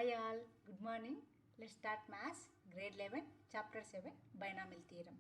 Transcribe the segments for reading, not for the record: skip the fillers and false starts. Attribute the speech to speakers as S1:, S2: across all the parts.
S1: Hi all, good morning. Let's start Maths, Grade 11, Chapter 7, Binomial Theorem.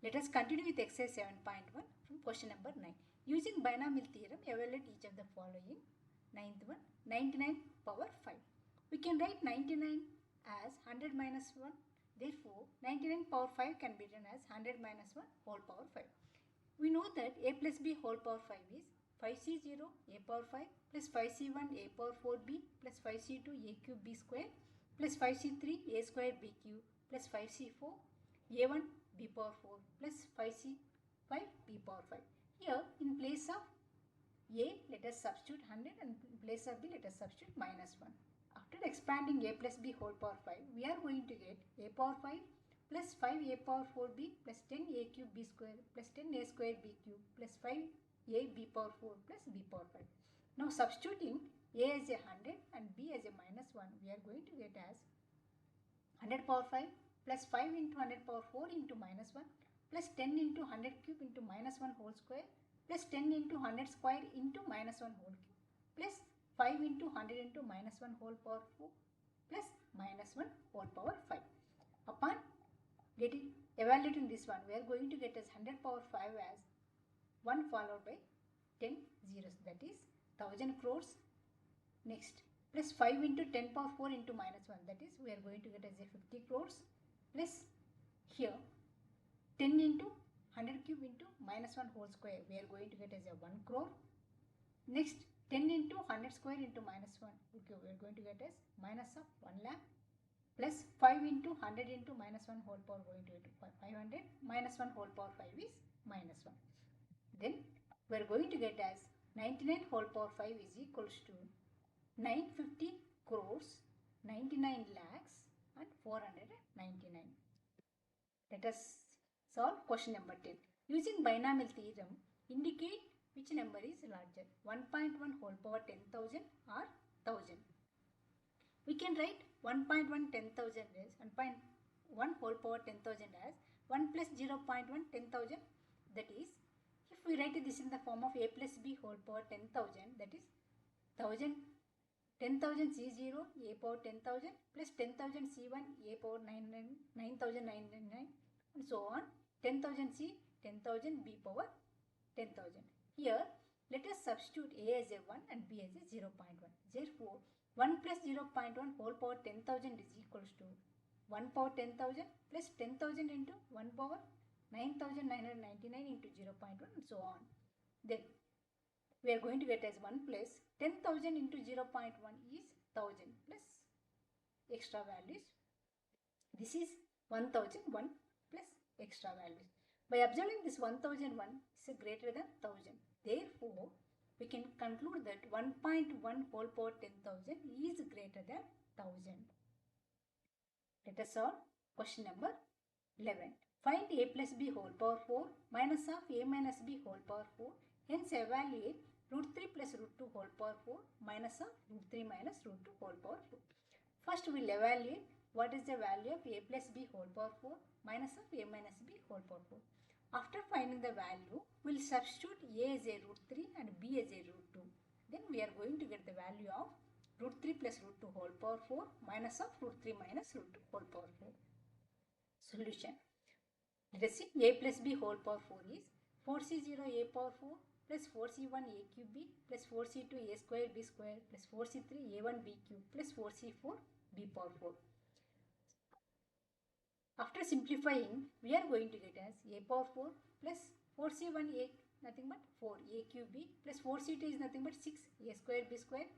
S1: Let us continue with exercise 7.1 from question number 9. Using Binomial Theorem, evaluate each of the following. Ninth one, 99 power 5. We can write 99 as 100 minus 1. Therefore, 99 power 5 can be written as 100 minus 1 whole power 5. We know that a plus b whole power 5 is 5c0 a power 5 plus 5c1 a power 4b plus 5c2 a cube b square plus 5c3 a square b cube plus 5c4 a1 b power 4 plus 5c5 b power 5. Here in place of a, let us substitute 100 and in place of b, let us substitute minus 1. After expanding a plus b whole power 5, we are going to get a power 5 plus 5a power 4b plus 10a cube b square plus 10a square b cube plus 5a b power 4 plus b power 5. Now substituting a as a 100 and b as a minus 1, we are going to get as 100 power 5 plus 5 into 100 power 4 into minus 1 plus 10 into 100 cube into minus 1 whole square plus 10 into 100 square into minus 1 whole cube plus 5 into 100 into minus 1 whole power 4 plus minus 1 whole power 5. Upon evaluating this one, we are going to get as 100 power 5 as 1 followed by 10 zeros, that is 1000 crores. Next, plus 5 into 10 power 4 into minus 1, that is we are going to get as a 50 crores plus here 10 into 100 cube into minus 1 whole square, we are going to get as a 1 crore. Next, 10 into 100 square into minus 1, okay, we are going to get as minus of 1 lakh plus 5 into 100 into minus 1 whole power going to get 500 minus 1 whole power 5 is minus 1. Then we are going to get as 99 whole power 5 is equals to 950 crores, 99 lakhs and 499. Let us solve question number 10. Using binomial theorem, indicate which number is larger, 1.1 whole power 10,000 or 1000. We can write 1.1 10,000 as 1.1 whole power 10,000 as 1 plus 0.1 10,000. That is, if we write this in the form of a plus b whole power 10,000, that is 1000 C0 a power 10,000 plus 10,000 C1 a power 9,999 and so on, 10,000 C 10,000 b power 10,000. Here let us substitute a as a 1 and b as a 0.1. Therefore 1 plus 0.1 whole power 10,000 is equals to 1 power 10,000 plus 10,000 into 1 power 9,999 into 0.1 and so on. Then we are going to get as 1 plus 10,000 into 0.1 is 1000 plus extra values. This is 1001 plus extra values. By observing this 1001 is greater than 1000. Therefore, we can conclude that 1.1 whole power 10,000 is greater than 1000. Let us solve question number 11. Find a plus b whole power 4 minus of a minus b whole power 4. Hence evaluate root 3 plus root 2 whole power 4 minus of root 3 minus root 2 whole power 4. First we will evaluate what is the value of a plus b whole power 4 minus of a minus b whole power 4. After finding the value, we will substitute a as a root 3 and b as a root 2. Then we are going to get the value of root 3 plus root 2 whole power 4 minus of root 3 minus root 2 whole power 4. Solution. Let us see, a plus b whole power 4 is 4c0 a power 4 plus 4c1 a cube b plus 4c2 a square b square plus 4c3 a1 b cube plus 4c4 b power 4. After simplifying, we are going to get as a power 4 plus 4c1 a nothing but 4 a cube b plus 4c2 is nothing but 6 a square b square,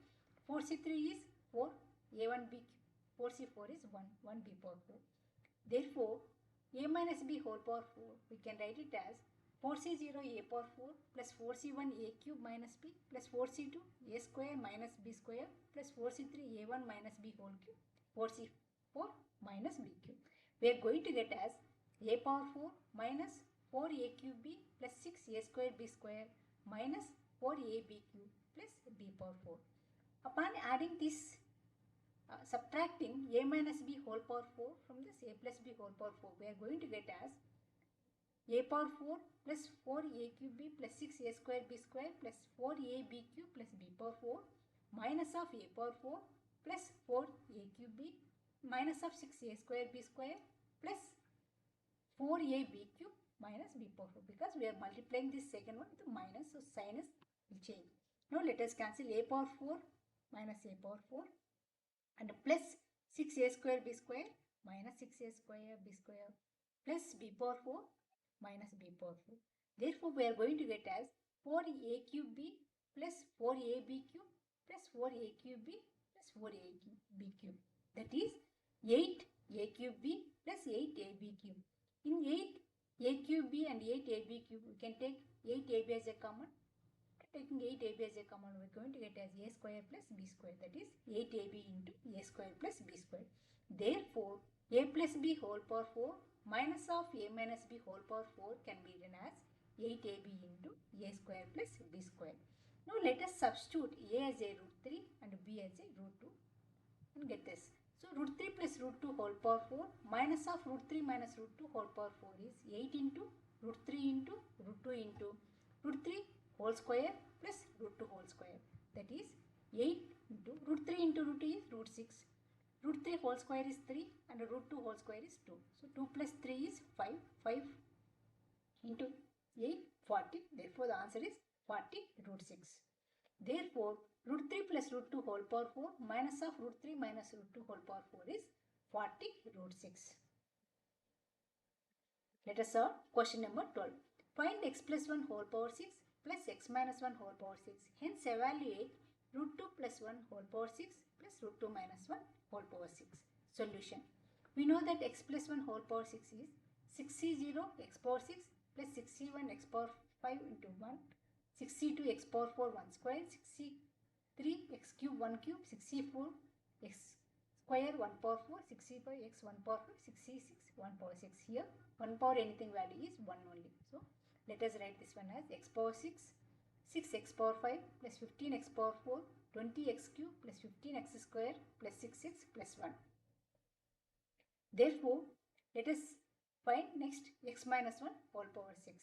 S1: 4c3 is 4 a1 b cube, 4c4 is 1 b power 4. Therefore, a minus b whole power 4, we can write it as 4c0 a power 4 plus 4c1 a cube minus b plus 4c2 a square minus b square plus 4c3 a1 minus b whole cube, 4c4 minus b cube. We are going to get as a power 4 minus 4a cube b plus 6a square b square minus 4ab cube plus b power 4. Upon adding this, subtracting a minus b whole power 4 from this a plus b whole power 4, we are going to get as a power 4 plus 4a cube b plus 6a square b square plus 4ab cube plus b power 4 minus of a power 4 plus 4a cube b minus of 6a square b square plus 4ab cube minus b power 4, because we are multiplying this second one with minus, so sign will change. Now let us cancel a power 4 minus a power 4 and plus 6a square b square minus 6a square b square plus b power 4 minus b power 4. Therefore, we are going to get as 4a cube b plus 4ab cube plus 4a cube b plus 4ab cube. That is 8a cube b plus 8ab cube. In 8a cube b and 8ab cube, we can take 8ab as a common. Taking 8ab as a common, we are going to get as a square plus b square. That is 8ab into a square plus b square. Therefore, a plus b whole power 4 minus of a minus b whole power 4 can be written as 8ab into a square plus b square. Now let us substitute a as a root 3 and b as a root 2 and get this. So root 3 plus root 2 whole power 4 minus of root 3 minus root 2 whole power 4 is 8 into root 3 into root 2 into root 3 whole square plus root 2 whole square. That is 8 into root 3 into root 2 is root 6. Root 3 whole square is 3 and root 2 whole square is 2. So 2 plus 3 is 5. 5 into 8, 40. Therefore, the answer is 40 root 6. Therefore, root 3 plus root 2 whole power 4 minus of root 3 minus root 2 whole power 4 is 40 root 6. Let us solve question number 12. Find x plus 1 whole power 6 plus x minus 1 whole power 6. Hence, evaluate root 2 plus 1 whole power 6 plus root 2 minus 1 whole power 6. Solution. We know that x plus 1 whole power 6 is 60 x power 6 plus 61 x power 5 into 1, 62 x power 4 1 square, 63 x cube 1 cube, 64 x square 1 power 4, 65 x 1 power 4, 66 1 power 6. Here 1 power anything value is 1 only. So let us write this one as x power 6, 6x power 5 plus 15x power 4, 20x cube plus 15x square plus 6x plus 1. Therefore, let us find next x minus 1 whole power 6.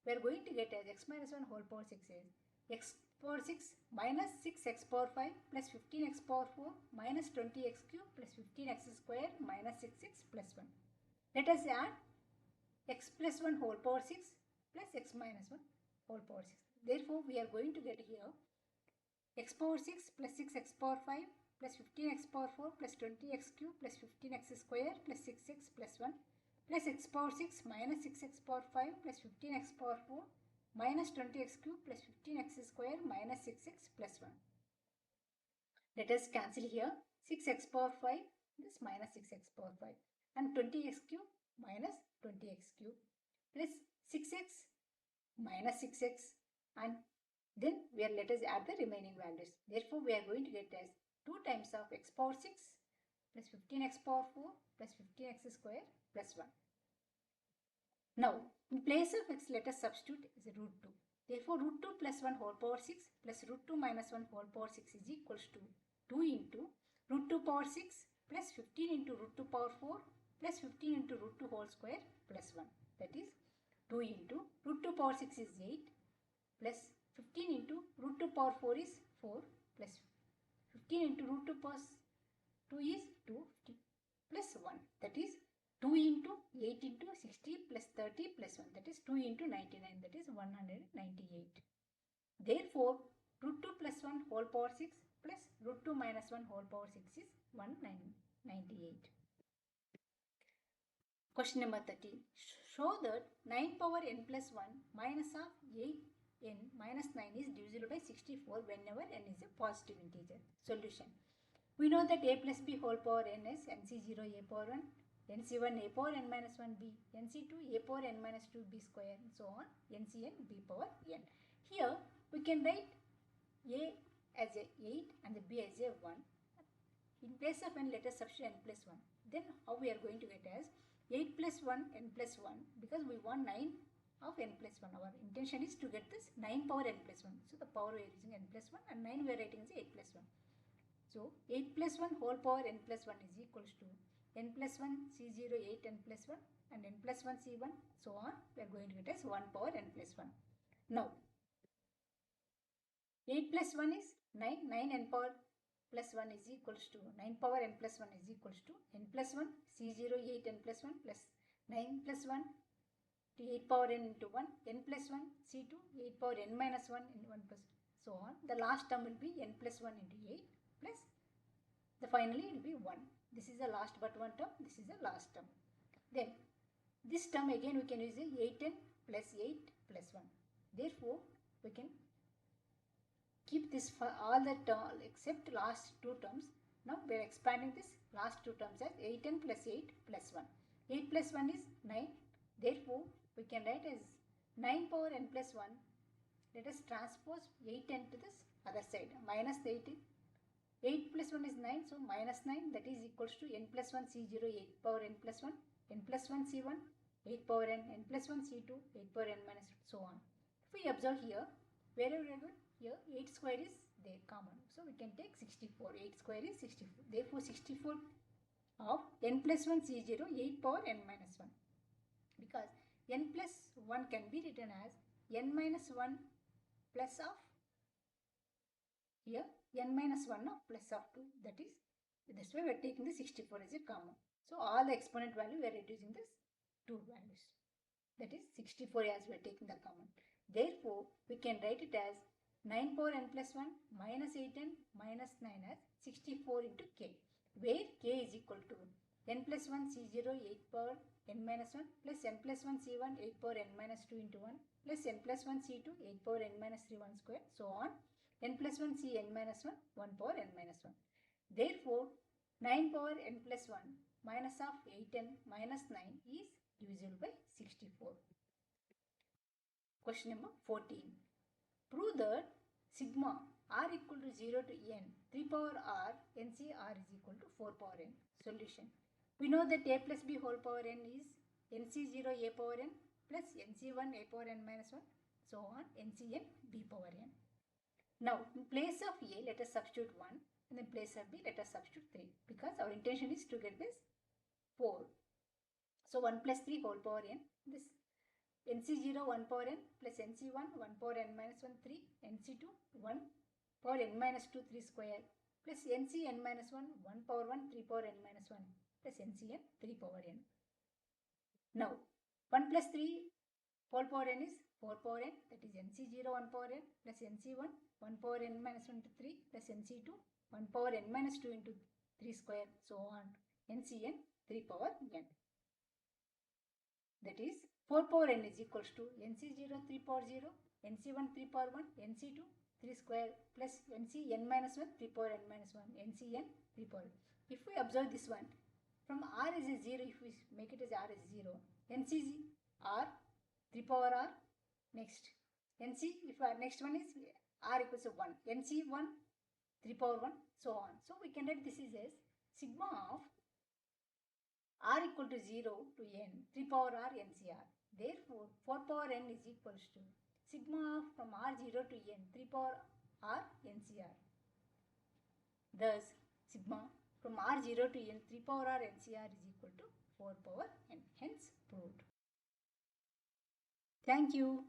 S1: We are going to get as x minus 1 whole power 6 is x power 6 minus 6x power 5 plus 15x power 4 minus 20x cube plus 15x square minus 6x plus 1. Let us add x plus 1 whole power 6 plus x minus 1 whole power 6. Therefore, we are going to get here x power 6 plus 6x power 5 plus 15x power 4 plus 20x cube plus 15x square plus 6x plus 1 plus x power 6 minus 6x power 5 plus 15x power 4 minus 20x cube plus 15x square minus 6x plus 1. Let us cancel here 6x power 5 this minus 6x power 5 and 20x cube minus 20x cube plus 6x minus 6x, and then let us add the remaining values. Therefore, we are going to get as 2 times of x power 6 plus 15x power 4 plus 15x square plus 1. Now, in place of x, let us substitute as a root 2. Therefore, root 2 plus 1 whole power 6 plus root 2 minus 1 whole power 6 is equals to 2 into root 2 power 6 plus 15 into root 2 power 4 plus 15 into root 2 whole square plus 1. That is 2 into root 2 power 6 is 8 plus 15 into root 2 power 4 is 4 plus 15 into root 2 power 2 is 250 plus 1. That is 2 into 8 into 60 plus 30 plus 1. That is 2 into 99. That is 198. Therefore, root 2 plus 1 whole power 6 plus root 2 minus 1 whole power 6 is 198. Question number 13. Show that 9 power n plus 1 minus of 8n minus 9 is divisible by 64 whenever n is a positive integer. Solution. We know that a plus b whole power n is nc0 a power 1, nc1 a power n minus 1 b, nc2 a power n minus 2 b square and so on, ncn b power n. Here we can write a as a 8 and the b as a 1. In place of n, let us substitute n plus 1. Then how we are going to get as 8 plus 1 n plus 1, because we want 9 of n plus 1. Our intention is to get this 9 power n plus 1. So the power we are using n plus 1 and 9 we are writing as 8 plus 1. So 8 plus 1 whole power n plus 1 is equals to n plus 1 c0 8 n plus 1 and n plus 1 c1 so on. We are going to get as 1 power n plus 1. Now 8 plus 1 is 9, 9 n power plus 1 is equals to 9 power n plus 1 is equals to n plus 1 C0 8 n plus 1 plus 9 plus 1 to 8 power n into 1 n plus 1 C2 8 power n minus 1 into 1 plus so on. The last term will be n plus 1 into 8 plus the finally it will be 1. This is the last but one term. This is the last term. Then this term again we can use a 8n plus 8 plus 1. Therefore we can keep this for all the term except last two terms. Now we are expanding this last two terms as 8n plus 8 plus 1. 8 plus 1 is 9. Therefore we can write as 9 power n plus 1. Let us transpose 8n to this other side. Minus 8. 8 plus 1 is 9. So minus 9, that is equals to n plus 1 C0 8 power n plus 1. N plus 1 C1 8 power n. N plus 1 C2 8 power n minus so on. If we observe here, wherever we go, here 8 square is there common. So we can take 64. 8 square is 64. Therefore 64 of n plus 1 C0 8 power n minus 1. Because n plus 1 can be written as n minus 1 plus of here n minus 1 of plus of 2. That is, this way we are taking the 64 as a common. So all the exponent value we are reducing this 2 values. That is 64 as we are taking the common. Therefore we can write it as 9 power n plus 1 minus 8n minus 9 as 64 into k, where k is equal to n plus 1 C0 8 power n minus 1 plus n plus 1 C1 8 power n minus 2 into 1 plus n plus 1 C2 8 power n minus 3 1 square so on n plus 1 Cn minus 1 1 power n minus 1. Therefore 9 power n plus 1 minus of 8n minus 9 is divisible by 64. Question number 14. Prove that sigma r equal to 0 to n 3 power r NCR is equal to 4 power n. Solution. We know that a plus b whole power n is NC0 a power n plus NC1 a power n minus 1 so on NCn b power n. Now in place of a let us substitute 1 and in place of b let us substitute 3 because our intention is to get this 4. So 1 plus 3 whole power n, this NC0 1 power n plus NC1 1 power n minus 1 3, NC2 1 power n minus 2 3 square plus NCn minus 1 1 power 1 3 power n minus 1 plus NCn 3 power n. Now 1 plus 3 whole power n is 4 power n, that is NC0 1 power n plus NC1 1 power n minus 1 into 3 plus NC2 1 power n minus 2 into 3 square so on NCn 3 power n. That is 4 power n is equals to NC0 3 power 0, NC1 3 power 1, NC2 3 square plus NCn minus 1 3 power n minus 1, NCn 3 power. If we observe this one, from r is a 0, if we make it as r is 0, NC r 3 power r, next NC, if our next one is r equals to 1, NC1 3 power 1 so on. So we can write this is as sigma of r equal to 0 to n 3 power r NCR. Therefore 4 power n is equals to sigma of from r0 to n 3 power r NCR. Thus sigma from r0 to n 3 power r NCR is equal to 4 power n. Hence proved. Thank you.